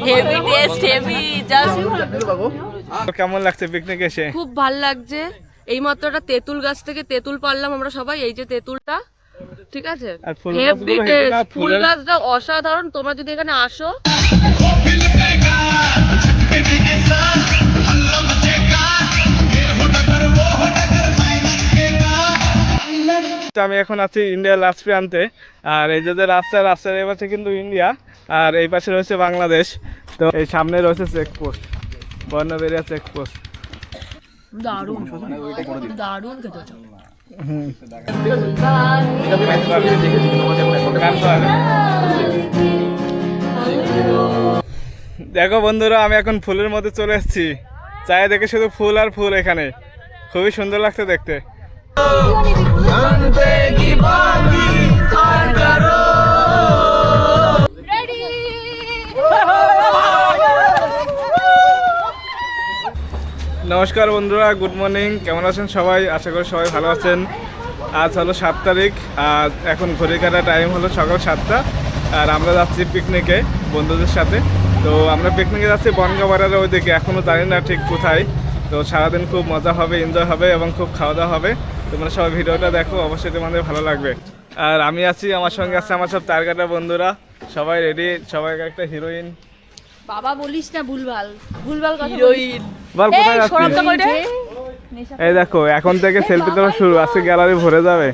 Heavy taste, heavy just. কেমন লাগছে picnic এসে? খুব ভালো লাগছে। এইমাত্র একটা তেঁতুল গাছ থেকে তেঁতুল পারলাম আমরা সবাই। এই যে তেঁতুলটা, ঠিক আছে, হেভি টেস্ট। ফুল গাছটা অসাধারণ। তোমরা যদি এখানে আসো, আমি এখন আছি ইন্ডিয়ার লাস্ট প্রান্তে। আর এই যে রাস্তার এই পাশে কিন্তু ইন্ডিয়া, আর এই পাশে রয়েছে বাংলাদেশ। তো এই সামনে রয়েছে চেকপোস্ট, বর্ণবেরিয়া চেকপোস্ট। দারুণ দারুণ খেতে। দেখো বন্ধুরা, আমি এখন ফুলের মধ্যে চলে এসেছি। চায়ে দেখে শুধু ফুল আর ফুল। এখানে খুবই সুন্দর লাগছে দেখতে। নমস্কার বন্ধুরা, গুড মর্নিং। কেমন আছেন সবাই? আশা করি সবাই ভালো আছেন। আজ হলো 7 তারিখ। আর এখন ঘড়ি কাটা টাইম হলো সকাল 7টা। আর আমরা যাচ্ছি পিকনিকে বন্ধুদের সাথে। তো আমরা পিকনিকে যাচ্ছি বনগাঁওয়ারের ওইদিকে, এখনও জানি না ঠিক কোথায়। তো সারাদিন খুব মজা হবে, এনজয় হবে এবং খুব খাওয়া দাওয়া হবে। তোমরা সবাই ভিডিওটা দেখো, অবশ্যই তোমাদের ভালো লাগবে। আর আমি আছি, আমার সঙ্গে আছে আমার সব তারকাটা বন্ধুরা। সবাই রেডি, সবাই একটা হিরোইন। বাবা বলিস না, ভুলভাল ভুলভাল কথা। হিরোইন বল কোথায় যাচ্ছিস? এই দেখো, এখন থেকে সেলফি তোলা শুরু। আজকে গ্যালারি ভরে যাবে।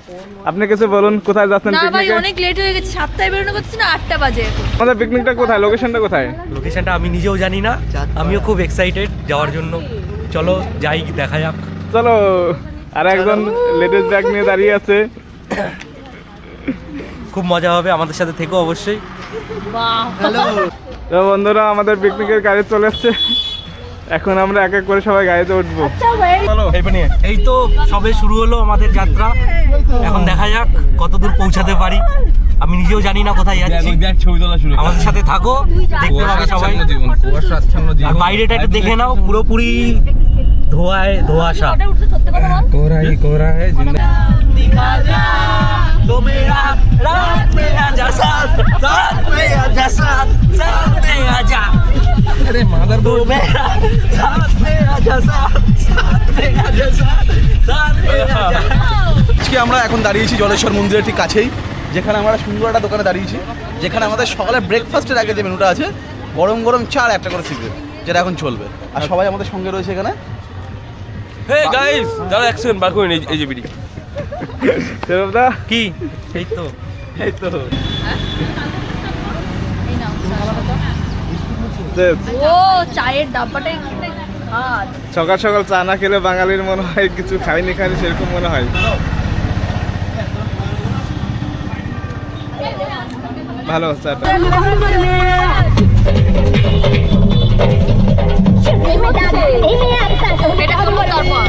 আপনি কিছু বলুন, কোথায় যাচ্ছেন না ভাই, পিকনিকে? অনেক লেট হয়ে গেছে। 7টায় বেরোনো করছি না, 8টা বাজে এখন। আমাদের পিকনিকটা কোথায়, লোকেশনটা কোথায়? লোকেশনটা আমি নিজেও জানি না, আমিও খুব এক্সাইটেড যাওয়ার জন্য। চলো যাই, দেখা যাক। চলো। আর একজন লেডিস ব্যাগ নিয়ে দাঁড়িয়ে আছে। খুব মজা হবে, আমাদের সাথে থেকো অবশ্যই। তো বন্ধুরা, আমাদের পিকনিকের গাড়ি চলে এসছে। এখন আমরা এক এক করে সবাই গাড়িতে উঠবো। এই তো সবে শুরু হলো আমাদের যাত্রা। এখন দেখা যাক কতদূর পৌঁছাতে পারি। আমি নিজেও জানি না কোথায় যাচ্ছি। আমাদের সাথে থাকো, দেখতে পাবে সবাই। আর বাইরেটা একটু দেখে নাও, পুরোপুরি ধোঁয়ায় ধোঁয়াশা। আজকে আমরা এখন দাঁড়িয়েছি জলেশ্বর মন্দিরের ঠিক কাছেই, যেখানে আমরা সুন্দর একটা দোকানে দাঁড়িয়েছি, যেখানে আমাদের সকালে ব্রেকফাস্টের আগে যে মেনুটা আছে, গরম গরম চা আর একটা করে সিগারেট, যেটা এখন চলবে। আর সবাই আমাদের সঙ্গে রয়েছে এখানে। হে গাইস, দাঁড়া এক সেকেন্ড বার করে নিই এই যে বিড়ি। সেরবদা কি এই তো এই তো ও চায়ের ডাব্বাটা এখানে হাত। সকাল সকাল চা না খেলে বাঙালির মনে হয় কিছু খাইনি সেরকম মনে হয়। ভালো চাটা। এটা করবো তারপর।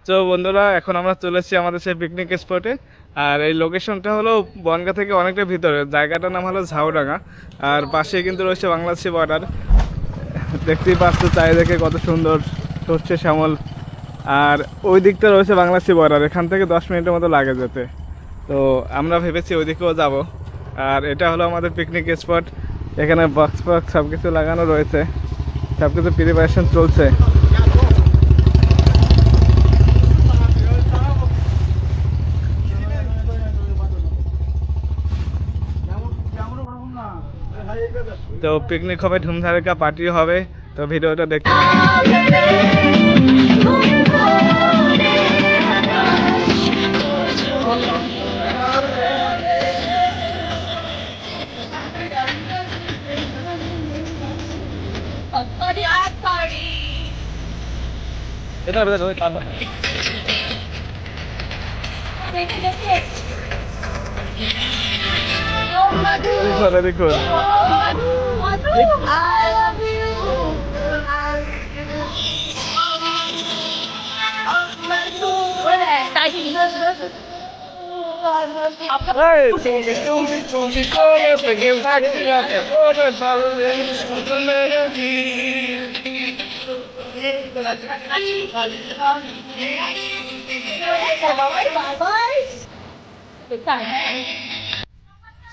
তো বন্ধুরা, এখন আমরা চলেছি আমাদের সেই পিকনিক স্পটে। আর এই লোকেশনটা হলো বনগাঁ থেকে অনেকটা ভিতরে। জায়গাটার নাম হলো ঝাউডাঙ্গা। আর পাশে কিন্তু রয়েছে বাংলাদেশি বর্ডার। দেখতেই পাচ্ছ চারিদিকে কত সুন্দর সর্ষে শ্যামল। আর ওই দিকটা রয়েছে বাংলাদেশি বর্ডার। এখান থেকে 10 মিনিটের মতো লাগে যেতে। তো আমরা ভেবেছি ওই দিকেও যাব। আর এটা হলো আমাদের পিকনিক স্পট। এখানে বক্স সব কিছু লাগানো রয়েছে, সব কিছু প্রিপারেশন চলছে। তো পিকনিক হবে, ধুমধারাক্কা পার্টি হবে। তো ভিডিওটা দেখতে দেখুন।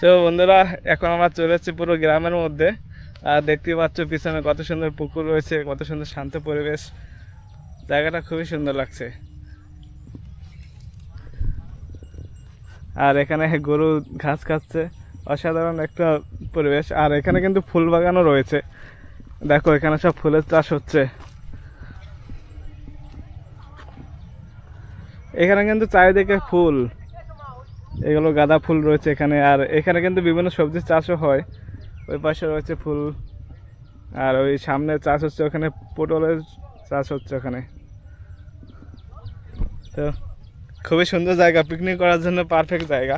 তো বন্ধুরা এখন আমরা চলে এসেছি পুরো গ্রামের মধ্যে। আর দেখতে পাচ্ছ পিছনে কত সুন্দর পুকুর রয়েছে, কত সুন্দর শান্ত পরিবেশ, জায়গাটা খুবই সুন্দর লাগছে। আর এখানে গরু ঘাস খাচ্ছে, অসাধারণ একটা পরিবেশ। আর এখানে কিন্তু ফুল বাগানও রয়েছে, দেখো এখানে সব ফুলের চাষ হচ্ছে। এখানে কিন্তু চারিদিকে ফুল, এগুলো গাঁদা ফুল রয়েছে এখানে। আর এখানে কিন্তু বিভিন্ন সবজির চাষও হয়, ওই পাশে রয়েছে ফুল। আর ওই সামনে চাষ হচ্ছে, ওখানে পটলের চাষ হচ্ছে ওখানে। তো খুবই সুন্দর জায়গা, পিকনিক করার জন্য পারফেক্ট জায়গা।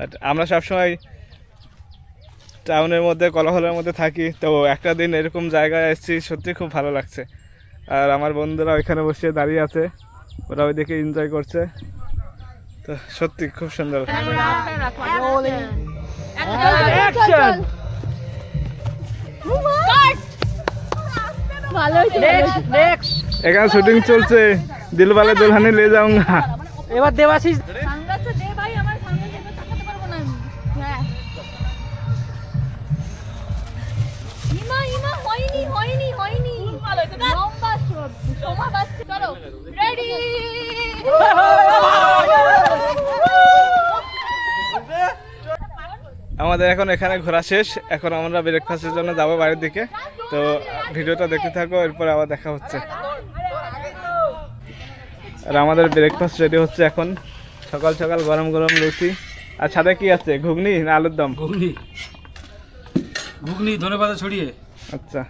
আর আমরা সবসময় টাউনের মধ্যে কোলাহলের মধ্যে থাকি, তো একটা দিন এরকম জায়গায় এসেছি, সত্যি খুব ভালো লাগছে। আর আমার বন্ধুরা ওইখানে বসে দাঁড়িয়ে আছে, ওরা ওইদিকে এনজয় করছে। তো সত্যি খুব সুন্দর। এখানে শুটিং চলছে, দিলওয়ালে দুলহানি লে যাऊंगा। এবার দেবাশিস আমাদের এখন এখানে ঘোরা শেষ, এখন আমরা ব্রেকফাস্টের জন্য যাবো বাড়ির দিকে। তো ভিডিওটা দেখতে থাকো, এরপর আবার দেখা হচ্ছে। আর আমাদের ব্রেকফাস্ট রেডি হচ্ছে এখন, সকাল সকাল গরম গরম লুচি। আর সাথে কি আছে, ঘুগনি না আলুর দম? ঘুগনি ধনেপাতা ছড়িয়ে। আচ্ছা,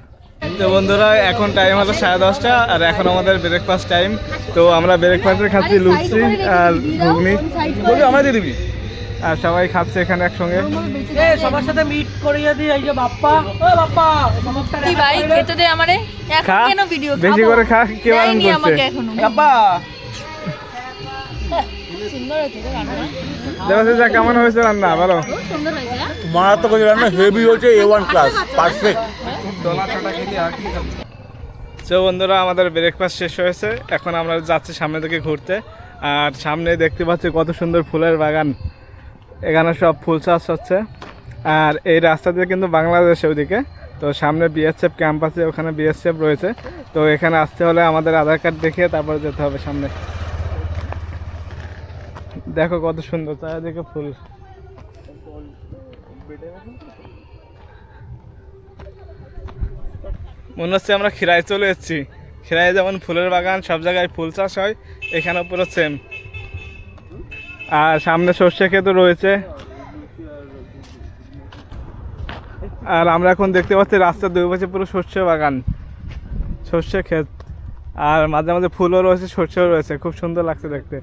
তো বন্ধুরা এখন টাইম হলো 10:30, আর এখন আমাদের ব্রেকফাস্ট টাইম। তো আমরা ব্রেকফাস্টে খাচ্ছি লুচি আর ঘুগনি, আমরা দিয়ে দিবি। আর সবাই খাচ্ছে এখানে একসঙ্গে। সবার সাথে মিট করিয়ে দিই। এই যে বাপ্পা, ও বাপ্পা কি ভাই খেতে দে আমারে, এখন খা, কেন ভিডিও বেশি করে খা, কে বারণ দেয়নি আমাকে করছে? এখনো। বাবা সুন্দর হয়েছে তো রান্না, দেবাশিস দা, কেমন হয়েছে রান্না বলো? খুব সুন্দর হয়েছে। মারাত্মক রান্না, হেভি হচ্ছে, A1 ক্লাস, পারফেক্ট। তো বন্ধুরা আমাদের ব্রেকফাস্ট শেষ হয়েছে, এখন আমরা যাচ্ছি সামনে দিকে ঘুরতে। আর সামনে দেখতে পাচ্ছি কত সুন্দর ফুলের বাগান, এখানে সব ফুল চাষ হচ্ছে। আর এই রাস্তা দিয়ে কিন্তু বাংলাদেশ ওইদিকে, তো সামনে বিএসএফ ক্যাম্প আছে, ওখানে বিএসএফ রয়েছে। তো এখানে আসতে হলে আমাদের আধার কার্ড দেখিয়ে তারপরে যেতে হবে সামনে। দেখো কত সুন্দর চারিদিকে ফুল। মনে হচ্ছে আমরা খিরায় চলে এসেছি। খিরায় যেমন ফুলের বাগান, সব জায়গায় ফুল চাষ হয়, এখানেও পুরো সেম। আর সামনে সর্ষে ক্ষেতও রয়েছে। আর আমরা এখন দেখতে পাচ্ছি রাস্তার দুই পাশে পুরো সর্ষে বাগান, সর্ষে ক্ষেত। আর মাঝে মাঝে ফুলও রয়েছে, সর্ষেও রয়েছে, খুব সুন্দর লাগছে দেখতে।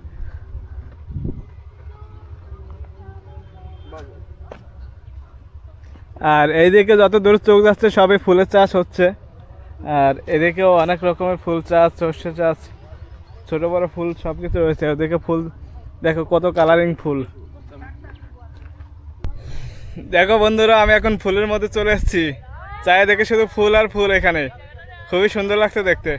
আর এইদিকে যত দূর চোখ যাচ্ছে সবই ফুলের চাষ হচ্ছে। আর এদিকেও অনেক রকমের ফুল চাষ, সর্ষে চাষ, ছোট বড় ফুল সব কিছু রয়েছে। ওদিকে ফুল দেখো কত কালারিং ফুল। দেখো বন্ধুরা, আমি এখন ফুলের মধ্যে চলে এসেছি, চারিদিকে শুধু ফুল আর ফুল, এখানে খুবই সুন্দর লাগছে দেখতে।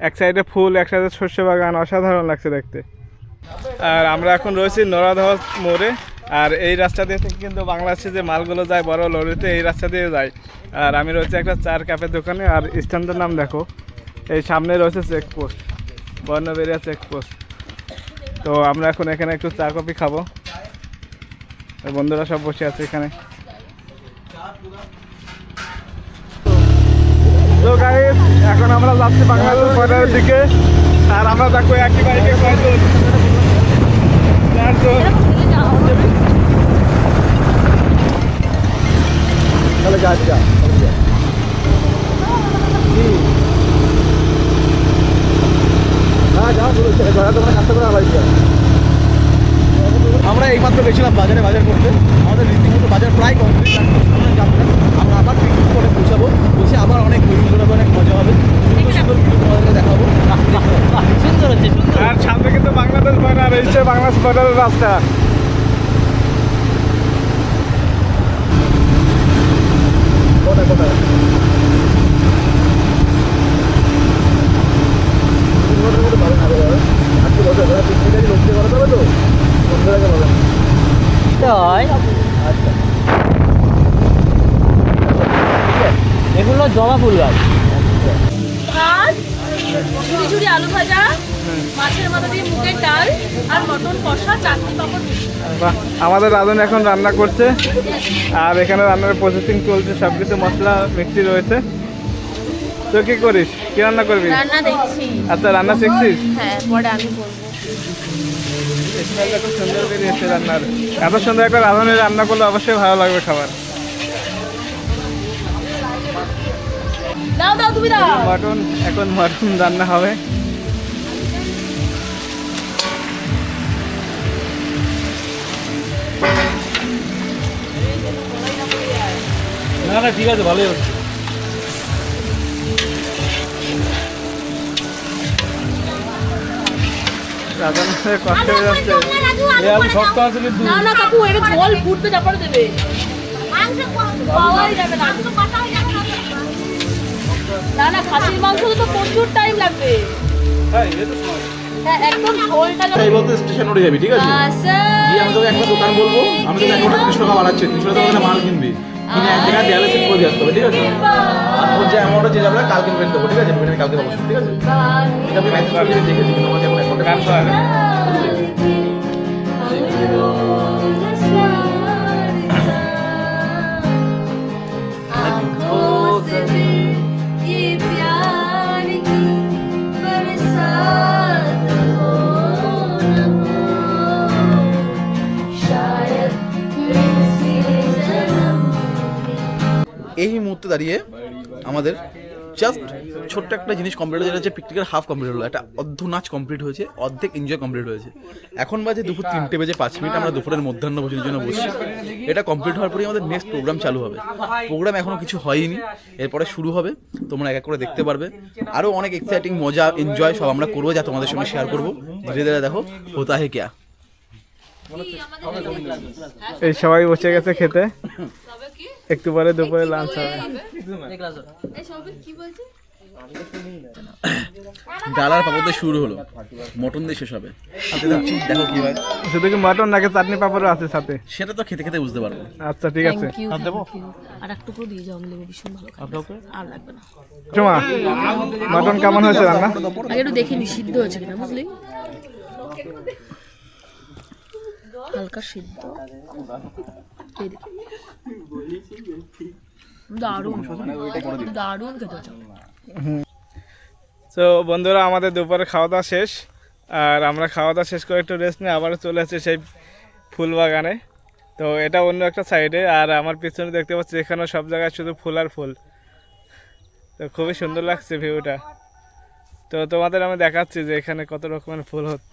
এক সাইডে ফুল, এক সাইডে সর্ষে বাগান, অসাধারণ লাগছে দেখতে। আর আমরা এখন রয়েছি নোরাদহ মোড়ে। আর এই রাস্তা দিয়ে থেকে কিন্তু বাংলাদেশে যে মালগুলো যায় বড় লরিতে, এই রাস্তা দিয়ে যায়। আর আমি রয়েছে একটা চার ক্যাফের দোকানে। আর স্ট্যান্ডের নাম দেখো, এই সামনে রয়েছে চেকপোস্ট, বর্ণবেরিয়া চেকপোস্ট। তো আমরা এখন এখানে একটু চা কফি খাবো, বন্ধুরা সব বসে আছে এখানে। তো গাইস, এখন আমরা যাচ্ছি বাংলাদেশ বর্ডারের দিকে। আর আমরা দেখো একই বাইকে কয়জন, চারজন। তাহলে যা যা আমরা এইমাত্র গেছিলাম বাজারে বাজার করতে, আমাদের রীতিমতো বাজার প্রায় কমপ্লিট। আমরা আবার পিকনিক করে পৌঁছাবো। এসে আবার অনেক ঘুরে অনেক মজা হবে, সুন্দর সুন্দর ভিডিও তোমাদেরকে দেখাবো। সুন্দর হচ্ছে, সুন্দর। আর সামনে কিন্তু বাংলাদেশ বর্ডার, এই হচ্ছে বাংলাদেশ বর্ডারের রাস্তা। এগুলো জবা ফুল গাছ। ভাত, ঝুড়ি ঝুড়ি আলু ভাজা, মাছের মাথা দিয়ে মুগের ডাল আর মটন কষা, চাটনি পাপড়। বাহ, আমাদের রাঁধুনি এখন রান্না করছে আর এখানে রান্নার প্রসেসিং চলছে, সব কিছু মশলা মিক্সি রয়েছে। তো কি করিস, কি রান্না করবি? রান্না দেখছি। আচ্ছা, রান্না শিখছিস? হ্যাঁ, পরে আমি বলবো। স্মেলটা খুব সুন্দর বেরিয়েছে রান্নার। এত সুন্দর একটা রাঁধুনি রান্না করলে অবশ্যই ভালো লাগবে খাবার। দাও দাও, তুমি দাও। মটন, এখন মটন রান্না হবে। না না, ঠিক আছে, ভালোই হচ্ছে। রাঁধুনির কষ্ট হয়ে যাচ্ছে। আমি শক্ত আছে কিন্তু। না না কাকু, এটা জল ফুটতে তারপরে দেবে। পাওয়াই যাবে না। না না, খাসির মাংস তো প্রচুর টাইম লাগবে। হ্যাঁ, একদম ঝোলটা এই বলতে স্টেশন উঠে যাবি, ঠিক আছে? গিয়ে আমি তোকে একটা দোকান বলবো, আমি তোকে 1 টাকা বাড়াচ্ছি, 300 টাকা করে মাল কিনবি, কিনে 1 টাকা দেয়ালে সেট করে দিয়ে আসতে হবে, ঠিক আছে? আর তোর যে অ্যামাউন্টটা যে যাবে কালকে পেয়ে দেবো, ঠিক আছে? আমি কালকে পাবো, ঠিক আছে? এটা আমি মেসেজ করে দিয়ে দেখেছি, কিন্তু আমাকে এখন অ্যাকাউন্টে কাজ করে। এই মুহূর্তে দাঁড়িয়ে আমাদের জাস্ট ছোট্ট একটা জিনিস কমপ্লিট হয়েছে, যেটা হচ্ছে পিকনিকের হাফ কমপ্লিট হলো, একটা অর্ধ নাচ কমপ্লিট হয়েছে, অর্ধেক এনজয় কমপ্লিট হয়েছে। এখন বাজে দুপুর 3:05, আমরা দুপুরের মধ্যাহ্ন ভোজনের জন্য বসছি। এটা কমপ্লিট হওয়ার পরেই আমাদের নেক্সট প্রোগ্রাম চালু হবে। প্রোগ্রাম এখনও কিছু হয়নি, এরপরে শুরু হবে, তোমরা এক এক করে দেখতে পারবে। আরও অনেক এক্সাইটিং মজা এনজয় সব আমরা করবো, যা তোমাদের সঙ্গে শেয়ার করবো। ধীরে ধীরে দেখো হোতা হে ক্যা। এই সবাই বসে গেছে খেতে, একটু পরে দুপুরে লাঞ্চ হবে। ডাল আর পাপড় দিয়ে শুরু হলো, মটন দিয়ে শেষ হবে। দেখো কি হয়, শুধু কি মটন নাকি চাটনি পাপড়ও আছে সাথে? সেটা তো খেতে খেতে বুঝতে পারবো। আচ্ছা, ঠিক আছে। আর একটু করে দিয়ে যাও, লেবু ভীষণ ভালো খাবে। আর লাগবে না। তোমা, মটন কেমন হয়েছে রান্না? আগে একটু দেখে নি সিদ্ধ হয়েছে কিনা, বুঝলি? হালকা সিদ্ধ। এই দেখি, দারুণ দারুণ খেতে হচ্ছে। তো বন্ধুরা, আমাদের দুপুরে খাওয়া দাওয়া শেষ, আর আমরা খাওয়া দাওয়া শেষ করে একটু রেস্ট নিয়ে আবারও চলে আসছি সেই ফুল বাগানে। তো এটা অন্য একটা সাইডে, আর আমার পিছনে দেখতে পাচ্ছি এখানেও সব জায়গায় শুধু ফুল আর ফুল। তো খুবই সুন্দর লাগছে ভিউটা। তো তোমাদের আমি দেখাচ্ছি যে এখানে কত রকমের ফুল হচ্ছে।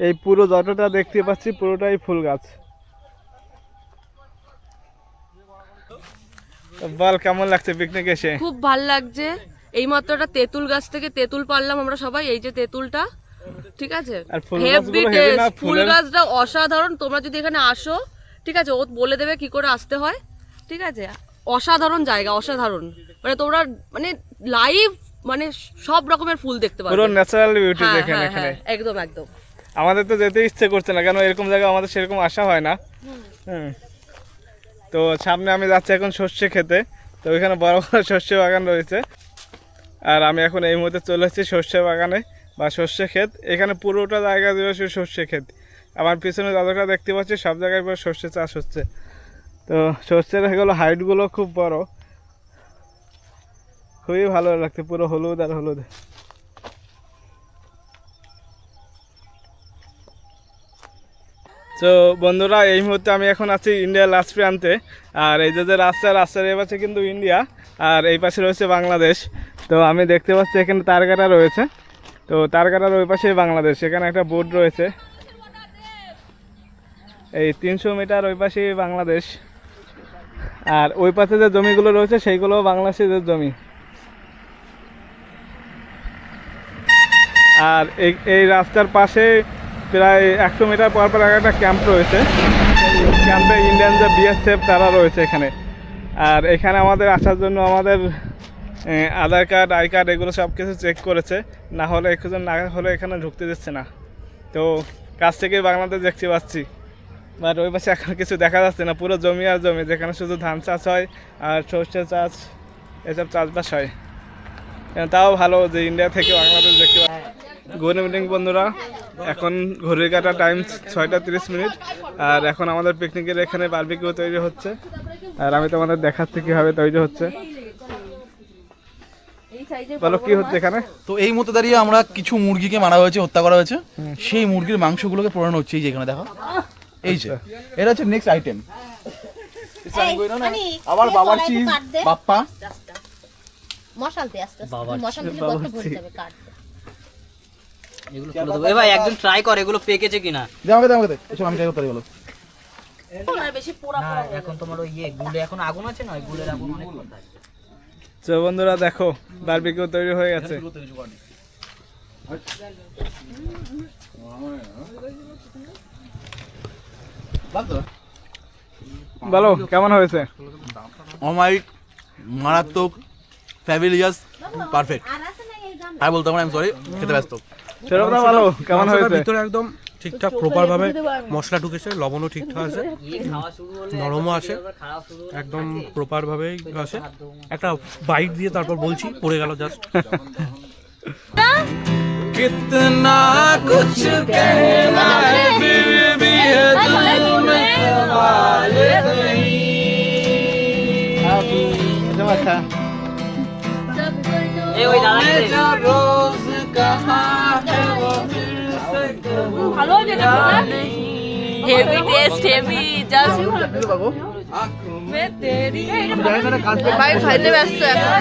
এই পুরো যতটা দেখতে পাচ্ছি পুরোটাই ফুল গাছ। বল, কেমন লাগছে পিকনিক এসে? খুব ভাল লাগছে। এই মাত্র একটা তেঁতুল গাছ থেকে তেঁতুল পারলাম আমরা সবাই, এই যে তেঁতুলটা, ঠিক আছে? আর ফুল হেভি গাছগুলো হেভি না? টেস্ট, ফুল গাছটা অসাধারণ। তোমরা যদি এখানে আসো, ঠিক আছে, ও বলে দেবে কি করে আসতে হয়, ঠিক আছে? অসাধারণ জায়গা, অসাধারণ। মানে তোমরা মানে লাইভ মানে সব রকমের ফুল দেখতে পাবে, পুরো ন্যাচারাল বিউটি হ্যাঁ দেখেন হ্যাঁ এখানে। হ্যাঁ, একদম একদম। আমাদের তো যেতে ইচ্ছে করছে না, কেন এরকম জায়গা আমাদের সেরকম আসা হয় না। তো সামনে আমি যাচ্ছি এখন সর্ষে খেতে। তো ওইখানে বড় বড় সর্ষে বাগান রয়েছে, আর আমি এখন এই মুহূর্তে চলে এসেছি সর্ষে বাগানে বা সর্ষে ক্ষেত। এখানে পুরোটা জায়গা জুড়ে সর্ষে ক্ষেত। আমার পিছনে যতটা দেখতে পাচ্ছি সব জায়গায় পুরো সর্ষে চাষ হচ্ছে। তো সর্ষের এগুলো হাইটগুলো খুব বড়, খুবই ভালো লাগছে, পুরো হলুদ আর হলুদ। তো বন্ধুরা, এই মুহূর্তে আমি এখন আছি ইন্ডিয়ার লাস্ট প্রান্তে। আর এই যে রাস্তার এই পাশে কিন্তু ইন্ডিয়া, আর এই পাশে রয়েছে বাংলাদেশ। তো আমি দেখতে পাচ্ছি এখানে তারকাটা রয়েছে, তো তারকাটার ওই পাশে বাংলাদেশ। এখানে একটা বোর্ড রয়েছে, এই 300 মিটার ওই পাশে বাংলাদেশ, আর ওই পাশে যে জমিগুলো রয়েছে সেইগুলো বাংলাদেশের জমি। আর এই রাস্তার পাশে প্রায় 100 মিটার পর পর একটা ক্যাম্প রয়েছে। ক্যাম্পে ইন্ডিয়ান যে বিএসএফ তারা রয়েছে এখানে। আর এখানে আমাদের আসার জন্য আমাদের আধার কার্ড, আই কার্ড এগুলো সব কিছু চেক করেছে, না হলে এখানে ঢুকতে দিচ্ছে না। তো কাছ থেকে বাংলাদেশ দেখতে পাচ্ছি, বাট ওই পাশে এখন কিছু দেখা যাচ্ছে না, পুরো জমি আর জমি, যেখানে শুধু ধান চাষ হয় আর সর্ষে চাষ এসব চাষবাস হয়। তাও ভালো যে ইন্ডিয়া থেকে বাংলাদেশ দেখতে পাচ্ছি। গুড ইভিনিং বন্ধুরা, এখন ঘড়ির কাটা টাইম 6টা 30 মিনিট, আর এখন আমাদের পিকনিকের এখানে বারবিকিউ তৈরি হচ্ছে, আর আমি তোমাদের দেখাচ্ছি কীভাবে তৈরি হচ্ছে। বলো কি হচ্ছে এখানে? তো এই মতো দাঁড়িয়ে আমরা কিছু মুরগিকে মারা হয়েছে, হত্যা করা হয়েছে, সেই মুরগির মাংসগুলোকে পোড়ানো হচ্ছে। এই যে এখানে দেখো, এই যে এটা হচ্ছে নেক্সট আইটেম। আবার বাবার চিজ, বাপ্পা মশাল দিয়ে আস্তে আস্তে মশাল দিলে গর্ত ভরে যাবে কাট এগুলো তুলে দেবো। এ ভাই একজন ট্রাই কর এগুলো পেকেছে কিনা। দে আমাকে দে, এসব আমি ট্রাই করতে পারি বলো। না এখন তোমার ওই গুলে এখন আগুন আছে না, ওই গুলের আগুন অনেক কম থাকে। তো বন্ধুরা দেখো বারবিকিউ তৈরি হয়ে গেছে। বলো কেমন হয়েছে? অমাইক, মারাত্মক, ফ্যাবিলিয়াস, পারফেক্ট। আর বলতে পারি, আমি সরি, খেতে ব্যস্ত। সেরকম না, ভালো কেমন হয়েছে? ভিতরে একদম ঠিকঠাক প্রপার ভাবে মশলা ঢুকেছে, লবণও ঠিকঠাক আছে, নরমও আছে, একদম প্রপার ভাবেই আছে। একটা বাইট দিয়ে তারপর বলছি, পড়ে গেল জাস্ট। कितना कुछ कहना है फिर भी है दिल में सवाल এই ওই দাদা जो रोज कहा है वो फिर से ভালো যেটা হেভি টেস্ট, হেভি জাস্ট মে তেরি ভাই খাইতে ব্যস্ত এখন।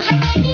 Thank you.